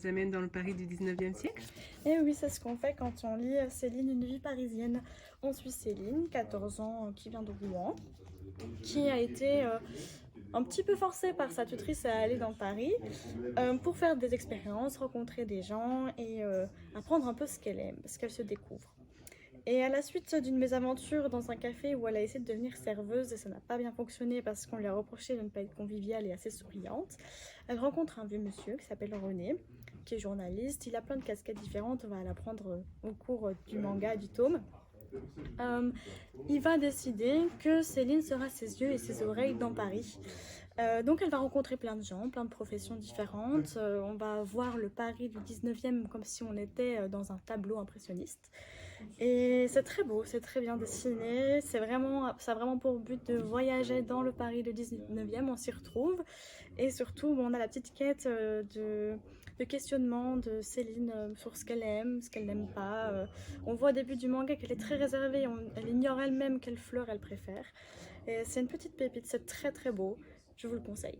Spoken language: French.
nous amène dans le Paris du 19e siècle. Et oui, c'est ce qu'on fait quand on lit Céline, une vie parisienne. On suit Céline, 14 ans, qui vient de Rouen, qui a été un petit peu forcée par sa tutrice à aller dans Paris pour faire des expériences, rencontrer des gens et apprendre un peu ce qu'elle aime, ce qu'elle se découvre. Et à la suite d'une mésaventure dans un café où elle a essayé de devenir serveuse et ça n'a pas bien fonctionné parce qu'on lui a reproché de ne pas être conviviale et assez souriante, elle rencontre un vieux monsieur qui s'appelle René, qui est journaliste. Il a plein de casquettes différentes, on va l'apprendre au cours du manga, du tome. Il va décider que Céline sera ses yeux et ses oreilles dans Paris. Donc elle va rencontrer plein de gens, plein de professions différentes. On va voir le Paris du 19e comme si on était dans un tableau impressionniste. Et c'est très beau, c'est très bien dessiné. Ça a vraiment pour but de voyager dans le Paris du 19e, on s'y retrouve. Et surtout, on a la petite quête de questionnement de Céline sur ce qu'elle aime, ce qu'elle n'aime pas. On voit au début du manga qu'elle est très réservée, elle ignore elle-même quelle fleur elle préfère. Et c'est une petite pépite, c'est très très beau, je vous le conseille.